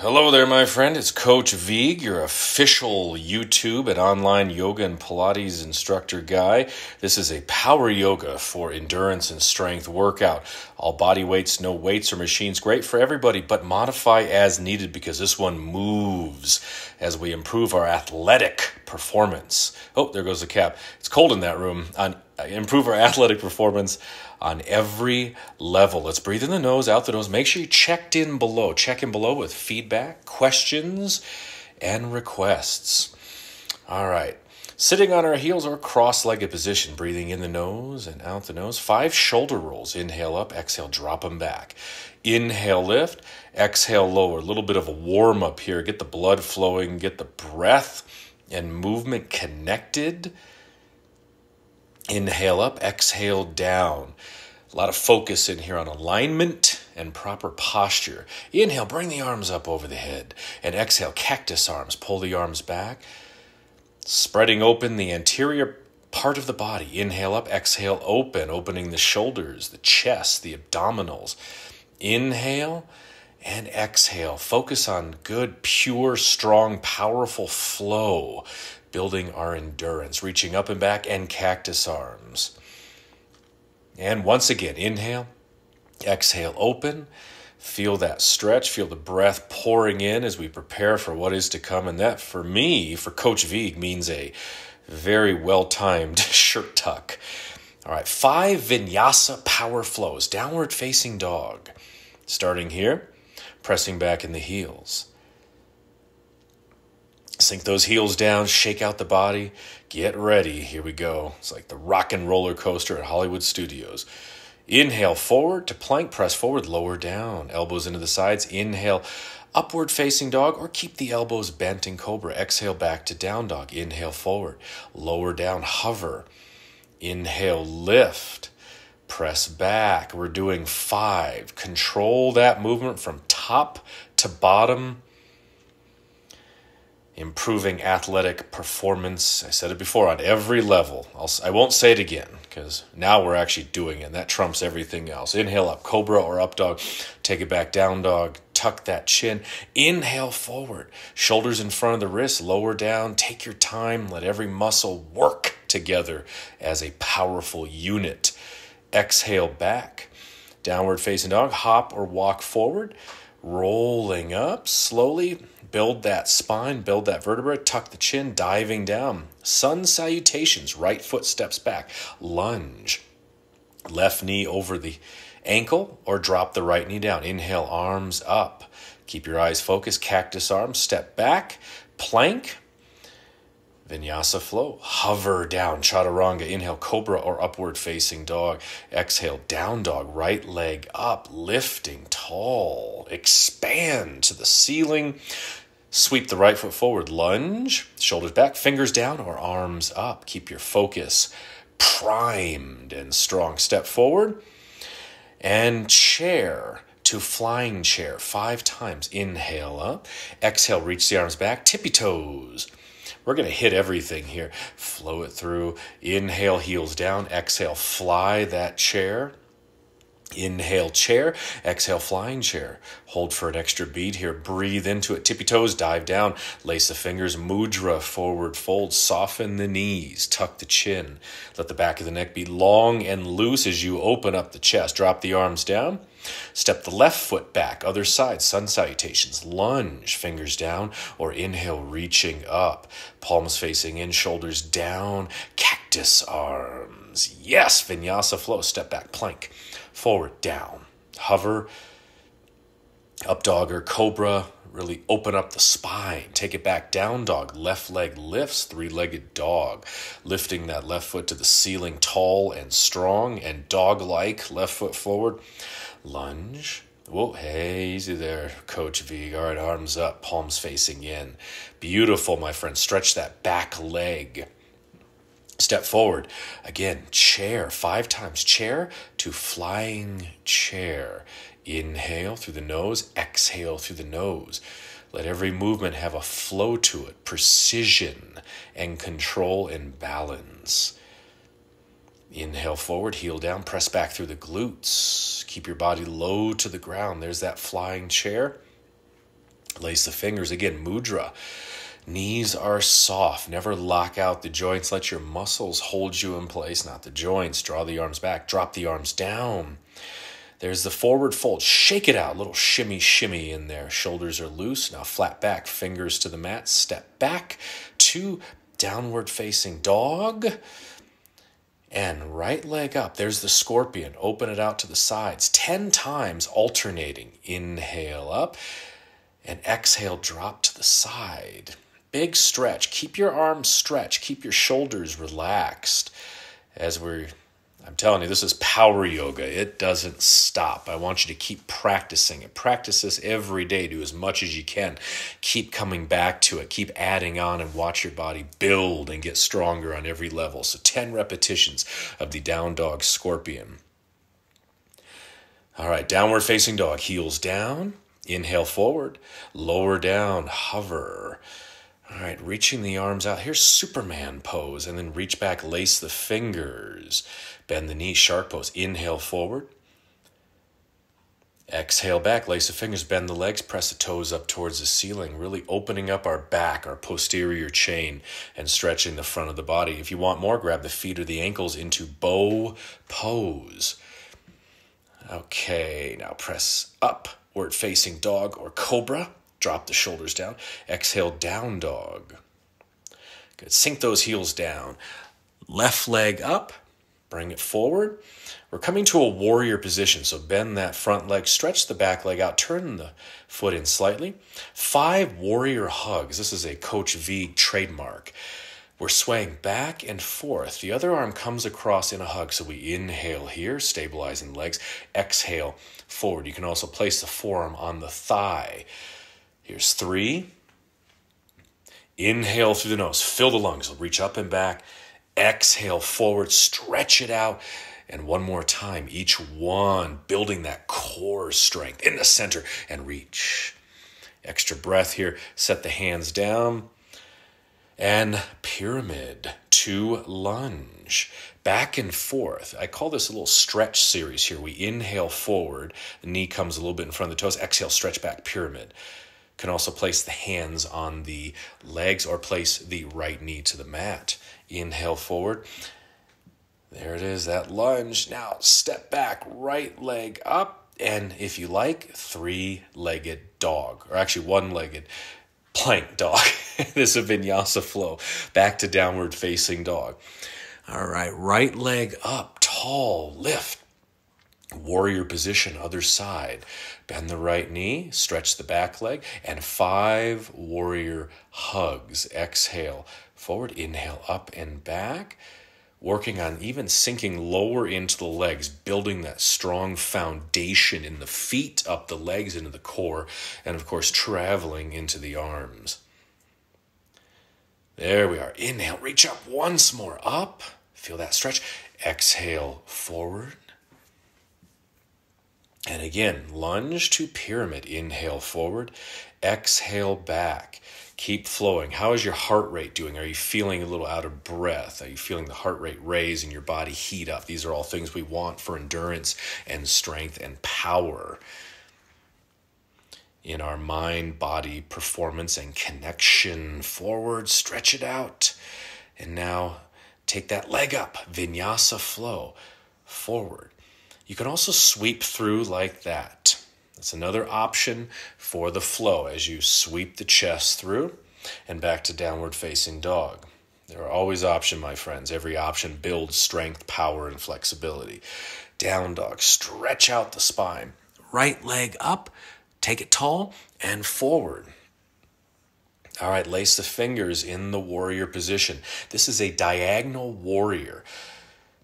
Hello there, my friend. It's Coach Vigue, your official YouTube and online yoga and Pilates instructor guy. This is a power yoga for endurance and strength workout. All body weights, no weights or machines. Great for everybody, but modify as needed because this one moves as we improve our athletic performance. Oh, there goes the cap. It's cold in that room. Improve our athletic performance on every level. Let's breathe in the nose, out the nose. Make sure you check in below with feedback, questions, and requests. All right. Sitting on our heels or cross-legged position, breathing in the nose and out the nose. 5 shoulder rolls. Inhale up, exhale, drop them back. Inhale, lift, exhale, lower. A little bit of a warm-up here. Get the blood flowing, get the breath and movement connected. Inhale up, exhale down. A lot of focus in here on alignment and proper posture. Inhale, bring the arms up over the head. And exhale, cactus arms. Pull the arms back. Spreading open the anterior part of the body. Inhale up, exhale, open. Opening the shoulders, the chest, the abdominals. Inhale and exhale. Focus on good, pure, strong, powerful flow. Building our endurance, reaching up and back, and cactus arms. And once again, inhale, exhale, open. Feel that stretch, feel the breath pouring in as we prepare for what is to come. And that, for me, for Coach Vigue, means a very well-timed shirt tuck. All right, 5 Vinyasa power flows, downward facing dog. Starting here, pressing back in the heels. Sink those heels down, shake out the body, get ready. Here we go. It's like the rock and roller coaster at Hollywood Studios. Inhale forward to plank, press forward, lower down. Elbows into the sides. Inhale, upward facing dog, or keep the elbows bent in cobra. Exhale back to down dog. Inhale forward, lower down, hover. Inhale, lift, press back. We're doing 5. Control that movement from top to bottom. Improving athletic performance. I said it before, on every level. I won't say it again because now we're actually doing it, and that trumps everything else. Inhale up, cobra or up dog. Take it back, down dog. Tuck that chin. Inhale forward. Shoulders in front of the wrists, lower down. Take your time. Let every muscle work together as a powerful unit. Exhale back. Downward facing dog. Hop or walk forward. Rolling up slowly. Build that spine, build that vertebra, tuck the chin, diving down. Sun salutations, right foot steps back. Lunge, left knee over the ankle or drop the right knee down. Inhale, arms up. Keep your eyes focused, cactus arms, step back. Plank, Vinyasa Flow. Hover down, chaturanga. Inhale, cobra or upward facing dog. Exhale, down dog, right leg up, lifting tall. Expand to the ceiling. Sweep the right foot forward, lunge, shoulders back, fingers down or arms up. Keep your focus primed and strong. Step forward and chair to flying chair 5 times. Inhale up, exhale, reach the arms back, tippy toes. We're going to hit everything here. Flow it through. Inhale, heels down. Exhale, fly that chair. Inhale, chair. Exhale, flying chair. Hold for an extra beat here. Breathe into it. Tippy toes, dive down. Lace the fingers. Mudra, forward fold. Soften the knees. Tuck the chin. Let the back of the neck be long and loose as you open up the chest. Drop the arms down. Step the left foot back. Other side. Sun salutations. Lunge. Fingers down. Or inhale, reaching up. Palms facing in. Shoulders down. Cactus arms. Yes. Vinyasa flow. Step back. Plank. Forward, down, hover, up dog or cobra, really open up the spine. Take it back, down dog, left leg lifts, 3-legged dog. Lifting that left foot to the ceiling, tall and strong and dog-like, left foot forward. Lunge. Whoa, hey, easy there, Coach Vigue. All right, arms up, palms facing in. Beautiful, my friend. Stretch that back leg. Step forward. Again, chair 5 times. Chair to flying chair. Inhale through the nose. Exhale through the nose. Let every movement have a flow to it. Precision and control and balance. Inhale forward, heel down. Press back through the glutes. Keep your body low to the ground. There's that flying chair. Lace the fingers. Again, mudra. Knees are soft. Never lock out the joints. Let your muscles hold you in place, not the joints. Draw the arms back. Drop the arms down. There's the forward fold. Shake it out. Little shimmy, shimmy in there. Shoulders are loose. Now flat back. Fingers to the mat. Step back to downward facing dog. And right leg up. There's the scorpion. Open it out to the sides. 10 times alternating. Inhale up. And exhale, drop to the side. Big stretch. Keep your arms stretched. Keep your shoulders relaxed. I'm telling you, this is power yoga. It doesn't stop. I want you to keep practicing it. Practice this every day. Do as much as you can. Keep coming back to it. Keep adding on and watch your body build and get stronger on every level. So 10 repetitions of the down dog scorpion. All right, downward facing dog. Heels down. Inhale forward. Lower down. Hover. All right, reaching the arms out. Here's Superman pose. And then reach back, lace the fingers. Bend the knees, shark pose. Inhale forward. Exhale back, lace the fingers, bend the legs, press the toes up towards the ceiling, really opening up our back, our posterior chain, and stretching the front of the body. If you want more, grab the feet or the ankles into bow pose. Okay, now press upward facing dog or cobra. Drop the shoulders down. Exhale, down dog. Good. Sink those heels down. Left leg up. Bring it forward. We're coming to a warrior position, so bend that front leg, stretch the back leg out, turn the foot in slightly. 5 warrior hugs. This is a Coach Vigue trademark. We're swaying back and forth. The other arm comes across in a hug, so we inhale here, stabilizing the legs. Exhale forward. You can also place the forearm on the thigh. Here's 3. Inhale through the nose. Fill the lungs. Reach up and back. Exhale forward, stretch it out. And one more time, each one, building that core strength in the center and reach. Extra breath here. Set the hands down. And pyramid to lunge. Back and forth. I call this a little stretch series here. We inhale forward. The knee comes a little bit in front of the toes. Exhale, stretch back, pyramid. Can also place the hands on the legs or place the right knee to the mat. Inhale forward. There it is, that lunge. Now step back, right leg up. And if you like, 3-legged dog. Or actually 1-legged plank dog. This is a Vinyasa Flow. Back to downward facing dog. All right leg up, tall, lift. Warrior position, other side. Bend the right knee, stretch the back leg, and 5 warrior hugs. Exhale forward, inhale up and back. Working on even sinking lower into the legs, building that strong foundation in the feet, up the legs, into the core, and of course traveling into the arms. There we are. Inhale, reach up once more, up. Feel that stretch. Exhale forward. And again, lunge to pyramid. Inhale forward. Exhale back. Keep flowing. How is your heart rate doing? Are you feeling a little out of breath? Are you feeling the heart rate raise and your body heat up? These are all things we want for endurance and strength and power in our mind, body, performance, and connection. Forward, stretch it out. And now take that leg up. Vinyasa flow. Forward. You can also sweep through like that. That's another option for the flow as you sweep the chest through and back to downward facing dog. There are always options, my friends. Every option builds strength, power, and flexibility. Down dog, stretch out the spine. Right leg up, take it tall, and forward. All right, lace the fingers in the warrior position. This is a diagonal warrior.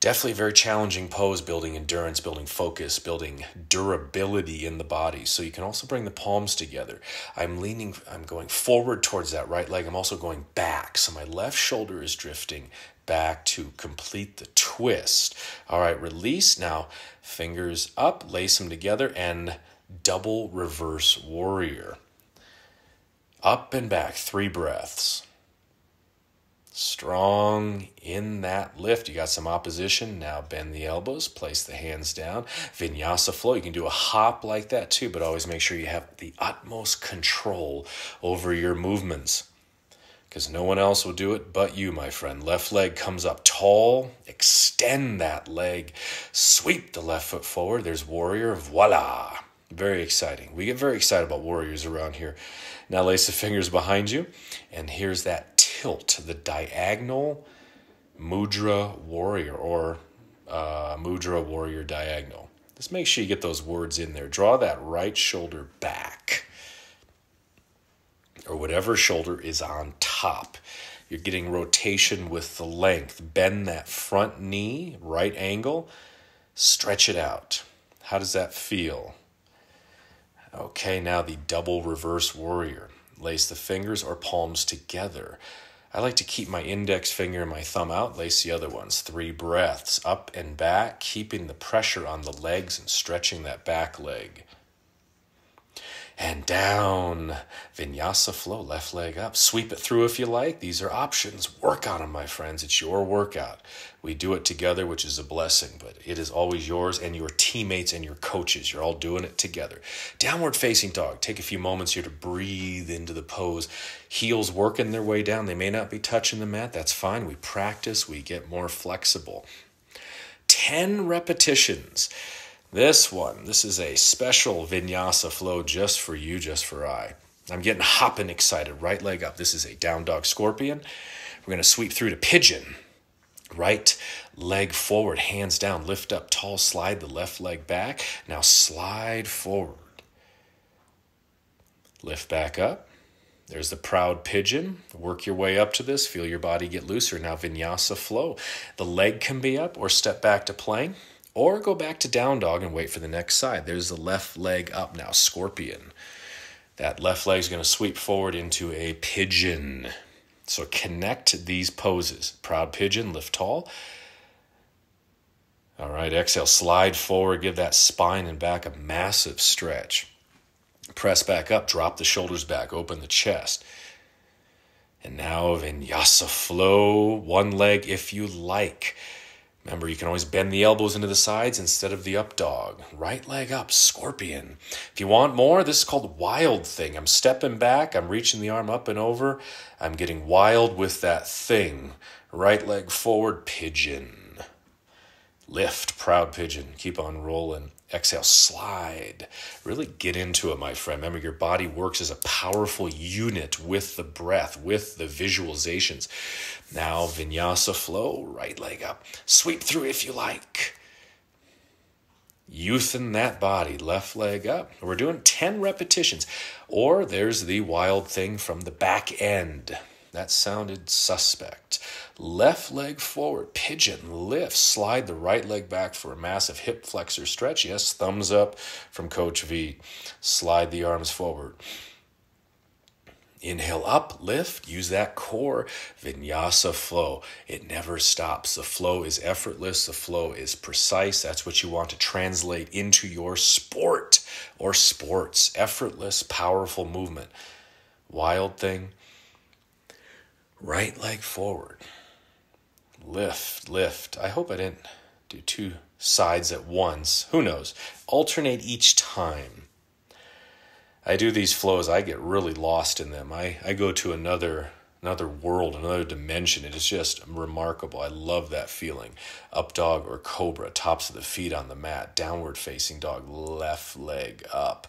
Definitely a very challenging pose, building endurance, building focus, building durability in the body. So you can also bring the palms together. I'm going forward towards that right leg. I'm also going back. So my left shoulder is drifting back to complete the twist. All right, release. Now fingers up, lace them together, and double reverse warrior. Up and back, 3 breaths. Strong in that lift. You got some opposition. Now bend the elbows, place the hands down. Vinyasa flow. You can do a hop like that too, but always make sure you have the utmost control over your movements, because no one else will do it but you, my friend. Left leg comes up tall. Extend that leg. Sweep the left foot forward. There's warrior. Voila. Very exciting. We get very excited about warriors around here. Now lace the fingers behind you. And here's that tilt, the diagonal mudra warrior, or mudra warrior diagonal. Just make sure you get those words in there. Draw that right shoulder back, or whatever shoulder is on top. You're getting rotation with the length. Bend that front knee, right angle. Stretch it out. How does that feel? Okay, now the double reverse warrior. Lace the fingers or palms together. I like to keep my index finger and my thumb out. Lace the other ones. 3 breaths. Up and back, keeping the pressure on the legs and stretching that back leg. And down. Vinyasa flow, left leg up. Sweep it through if you like. These are options. Work on them, my friends. It's your workout. We do it together, which is a blessing, but it is always yours and your teammates and your coaches. You're all doing it together. Downward facing dog. Take a few moments here to breathe into the pose. Heels working their way down. They may not be touching the mat. That's fine. We practice. We get more flexible. 10 repetitions. This is a special Vinyasa flow just for you, just for I. I'm getting hopping excited. Right leg up. This is a down dog scorpion. We're going to sweep through to pigeon. Right leg forward, hands down, lift up tall, slide the left leg back. Now slide forward. Lift back up. There's the proud pigeon. Work your way up to this. Feel your body get looser. Now Vinyasa flow. The leg can be up or step back to plank. Or go back to down dog and wait for the next side. There's the left leg up now, scorpion. That left leg is going to sweep forward into a pigeon. So connect these poses. Proud pigeon, lift tall. All right, exhale, slide forward, give that spine and back a massive stretch. Press back up, drop the shoulders back, open the chest. And now Vinyasa flow, one leg if you like. Remember, you can always bend the elbows into the sides instead of the up dog. Right leg up, scorpion. If you want more, this is called wild thing. I'm stepping back, I'm reaching the arm up and over. I'm getting wild with that thing. Right leg forward, pigeon. Lift, proud pigeon. Keep on rolling. Exhale, slide. Really get into it, my friend. Remember, your body works as a powerful unit with the breath, with the visualizations. Now, Vinyasa flow, right leg up. Sweep through if you like. Youthen that body, left leg up. We're doing 10 repetitions. Or there's the wild thing from the back end. That sounded suspect. Left leg forward, pigeon, lift, slide the right leg back for a massive hip flexor stretch. Yes, thumbs up from Coach V. Slide the arms forward. Inhale up, lift, use that core, Vinyasa flow. It never stops. The flow is effortless. The flow is precise. That's what you want to translate into your sport or sports. Effortless, powerful movement. Wild thing. Right leg forward. Lift, lift. I hope I didn't do 2 sides at once. Who knows? Alternate each time. I do these flows, I get really lost in them. I go to another world, another dimension. It is just remarkable. I love that feeling. Up dog or cobra, tops of the feet on the mat. Downward facing dog, left leg up.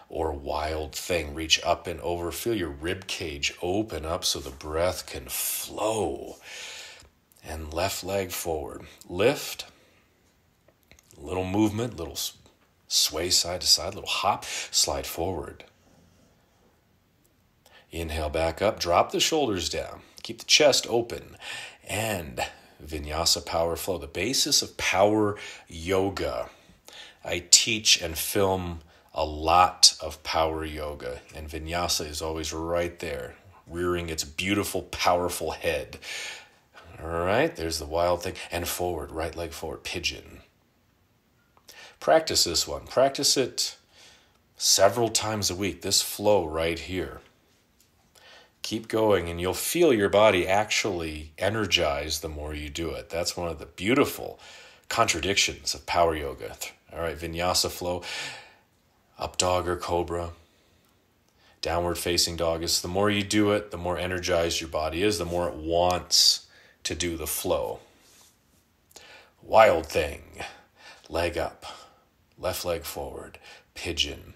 Or wild thing, reach up and over. Feel your rib cage open up so the breath can flow. And left leg forward. Lift. Little movement, little sway side to side, little hop. Slide forward. Inhale back up. Drop the shoulders down. Keep the chest open. And Vinyasa power flow. The basis of power yoga. I teach and film a lot of power yoga, and Vinyasa is always right there, rearing its beautiful, powerful head. All right, there's the wild thing. And forward, right leg forward, pigeon. Practice this one. Practice it several times a week, this flow right here. Keep going, and you'll feel your body actually energize the more you do it. That's one of the beautiful contradictions of power yoga. All right, Vinyasa Flow, Up Dog or Cobra, Downward Facing Dog. Is the more you do it, the more energized your body is, the more it wants to do the flow. Wild Thing, leg up, left leg forward, pigeon.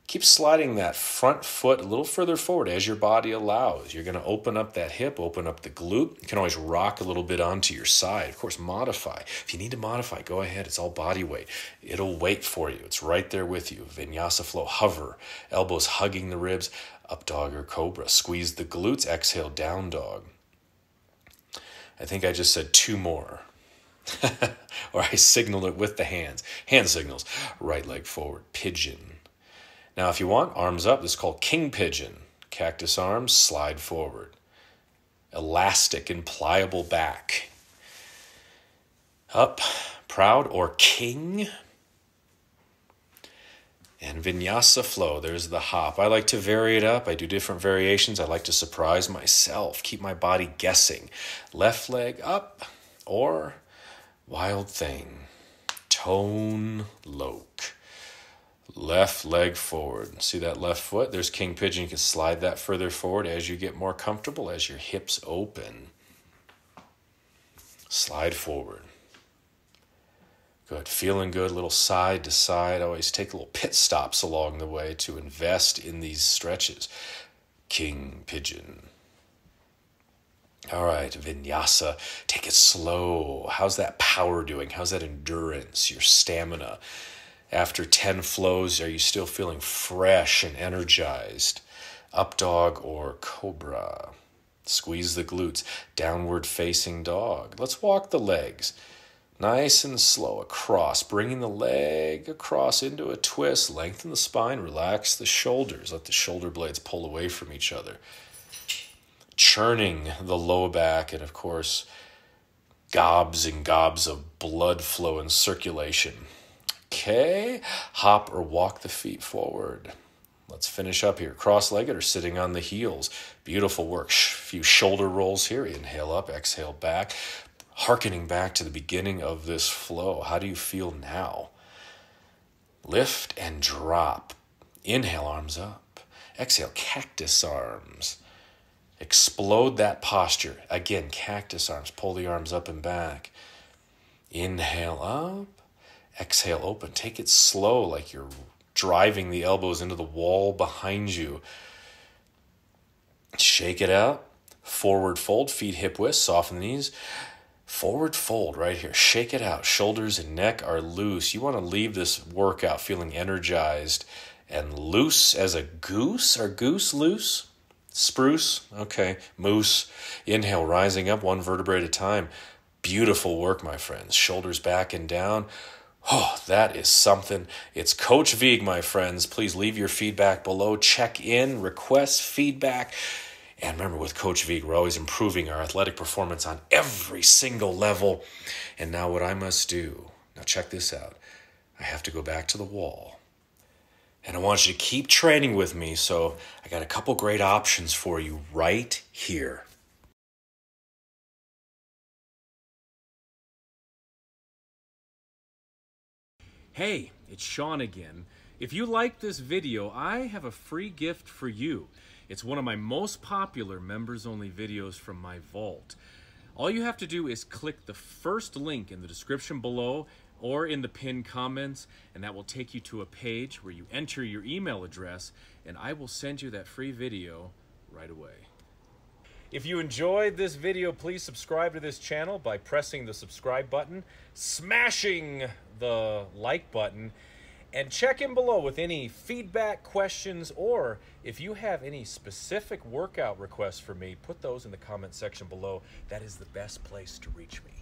Keep sliding that front foot a little further forward as your body allows. You're going to open up that hip, open up the glute. You can always rock a little bit onto your side. Of course, modify. If you need to modify, go ahead. It's all body weight. It'll wait for you. It's right there with you. Vinyasa Flow, hover, elbows hugging the ribs, Up Dog or Cobra. Squeeze the glutes, exhale, Down Dog. I think I just said 2 more. Or I signaled it with the hands. Hand signals. Right leg forward, pigeon. Now, if you want, arms up. This is called King Pigeon. Cactus arms, slide forward. Elastic and pliable back. Up, proud or king. And Vinyasa Flow, there's the hop. I like to vary it up. I do different variations. I like to surprise myself, keep my body guessing. Left leg up or Wild Thing. Tone Loke. Left leg forward. See that left foot? There's King Pigeon. You can slide that further forward as you get more comfortable, as your hips open. Slide forward. Good. Feeling good. Little side to side. Always take little pit stops along the way to invest in these stretches. King Pigeon. All right, Vinyasa. Take it slow. How's that power doing? How's that endurance, your stamina? After 10 flows, are you still feeling fresh and energized? Up Dog or Cobra. Squeeze the glutes. Downward Facing Dog. Let's walk the legs. Nice and slow across, bringing the leg across into a twist. Lengthen the spine, relax the shoulders. Let the shoulder blades pull away from each other. Churning the low back, and of course, gobs and gobs of blood flow and circulation. Okay, hop or walk the feet forward. Let's finish up here. Cross-legged or sitting on the heels. Beautiful work. Few shoulder rolls here. Inhale up, exhale back. Harkening back to the beginning of this flow. How do you feel now? Lift and drop. Inhale, arms up. Exhale, cactus arms. Explode that posture. Again, cactus arms. Pull the arms up and back. Inhale up. Exhale, open. Take it slow, like you're driving the elbows into the wall behind you. Shake it out. Forward fold, feet hip width, soften the knees. Forward fold right here. Shake it out. Shoulders and neck are loose. You want to leave this workout feeling energized and loose as a goose. Are goose loose? Spruce? Okay. Moose. Inhale, rising up 1 vertebrae at a time. Beautiful work, my friends. Shoulders back and down. Oh, that is something. It's Coach Vigue, my friends. Please leave your feedback below. Check in, request feedback. And remember, with Coach Vigue, we're always improving our athletic performance on every single level. And now what I must do, now check this out. I have to go back to the wall. And I want you to keep training with me, so I got a couple great options for you right here. Hey, it's Sean again. If you like this video, I have a free gift for you. It's one of my most popular members-only videos from my vault. All you have to do is click the first link in the description below or in the pinned comments, and that will take you to a page where you enter your email address, and I will send you that free video right away. If you enjoyed this video, please subscribe to this channel by pressing the subscribe button, smashing the like button, and check in below with any feedback, questions, or if you have any specific workout requests for me, put those in the comment section below. That is the best place to reach me.